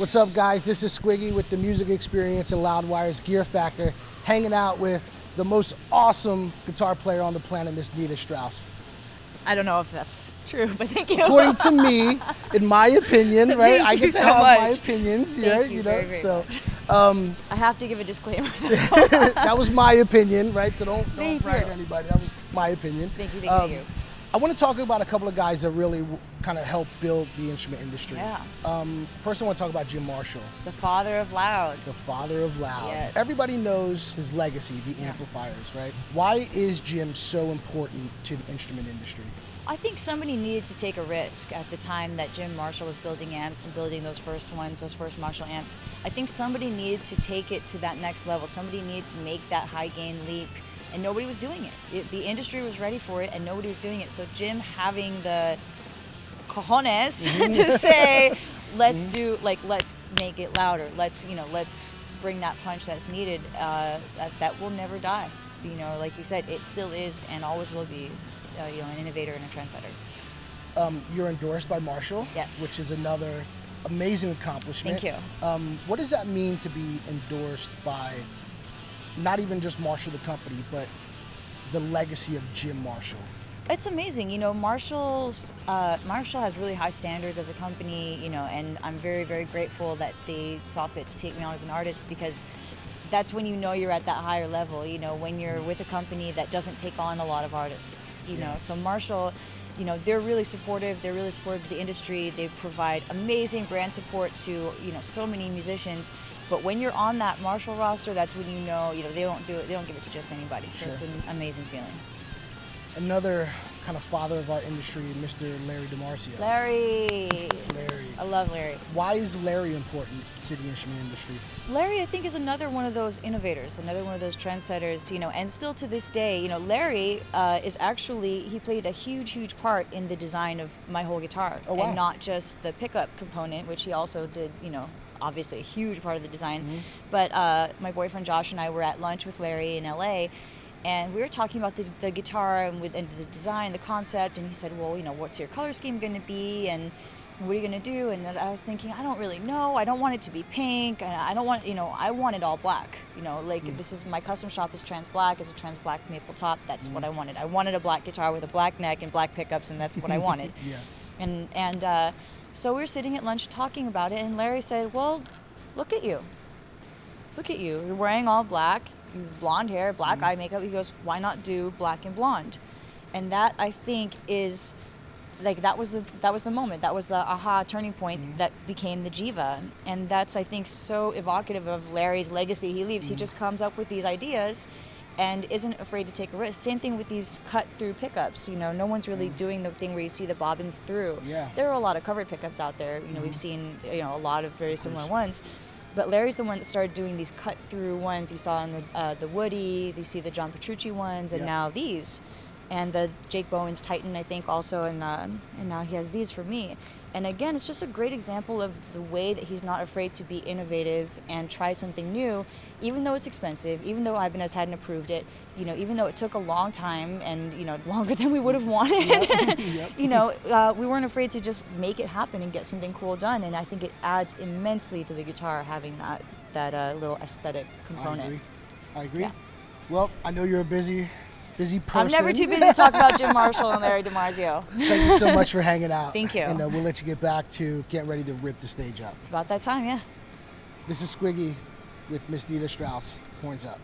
What's up, guys? This is Squiggy with the Music Experience and Loudwire's Gear Factor, hanging out with the most awesome guitar player on the planet, Miss Nita Strauss. I don't know if that's true, but thank you. According to me, in my opinion, right? Thank I you get to so have much. my opinions, yeah, Thank you very, very so much. um, I have to give a disclaimer. that was my opinion, right? So don't Thank brag you. anybody. That was my opinion. Thank you, thank you. I want to talk about a couple of guys that really kind of helped build the instrument industry. Yeah. First, I want to talk about JIVA. The father of loud. The father of loud. Yeah. Everybody knows his legacy, the amplifiers, right? Why is Jim so important to the instrument industry? I think somebody needed to take a risk at the time that Jim Marshall was building amps and building those first ones, those first Marshall amps. I think somebody needed to take it to that next level. Somebody needed to make that high gain leap, and nobody was doing it. The industry was ready for it, and nobody was doing it. So Jim having the cojones to say, let's do, like, let's make it louder. Let's bring that punch that's needed. That will never die. You know, like you said, it still is and always will be. An innovator and a trendsetter. You're endorsed by Marshall, yes, which is another amazing accomplishment. Thank you. What does that mean to be endorsed by not even just Marshall the company, but the legacy of Jim Marshall? It's amazing. You know, Marshall has really high standards as a company, you know, and I'm very, very grateful that they saw fit to take me on as an artist, because that's when you know you're at that higher level, you know, when you're with a company that doesn't take on a lot of artists, you know. So Marshall, you know, they're really supportive. They're really supportive of the industry. They provide amazing brand support to, you know, so many musicians. But when you're on that Marshall roster, that's when you know, they don't do it. They don't give it to just anybody. So It's an amazing feeling. Another kind of father of our industry, Mr. Larry DiMarzio. Larry. I love Larry. Why is Larry important to the instrument industry? Larry, I think, is another one of those innovators, another one of those trendsetters, you know, and still to this day, you know, Larry is actually, he played a huge, huge part in the design of my whole guitar. Oh, wow. And not just the pickup component, which he also did, you know, obviously a huge part of the design. But my boyfriend Josh and I were at lunch with Larry in LA, and we were talking about the guitar and the design, the concept, and he said, well, you know, what's your color scheme going to be, and what are you going to do? And I was thinking, I don't really know. I don't want it to be pink. I don't want, you know, I want it all black. You know, like this is, my custom shop is trans black. It's a trans black maple top. That's what I wanted. I wanted a black guitar with a black neck and black pickups, and that's what I wanted. And so we were sitting at lunch talking about it, and Larry said, well, look at you. Look at you. You're wearing all black. You have blonde hair, black eye makeup. He goes, why not do black and blonde? And that, I think, is like, that was the moment. That was the aha turning point that became the JIVA. And that's, I think, so evocative of Larry's legacy he leaves. He just comes up with these ideas and isn't afraid to take a risk. Same thing with these cut through pickups. You know, no one's really doing the thing where you see the bobbins through. There are a lot of covered pickups out there. You know, we've seen, you know, a lot of very similar ones. But Larry's the one that started doing these cut-through ones. You saw in the Woody, you see the John Petrucci ones, and now these. And the Jake Bowen's Titan, I think, also, and now he has these for me. And again, it's just a great example of the way that he's not afraid to be innovative and try something new, even though it's expensive, even though Ibanez hadn't approved it, you know, even though it took a long time and, you know, longer than we would have wanted. You know, we weren't afraid to just make it happen and get something cool done. And I think it adds immensely to the guitar having that little aesthetic component. I agree. Yeah. Well, I know you're a busy person. I'm never too busy to talk about Jim Marshall and Larry DiMarzio. Thank you so much for hanging out. Thank you. And we'll let you get back to getting ready to rip the stage up. It's about that time, yeah. This is Squiggy with Miss Nita Strauss. Horns up.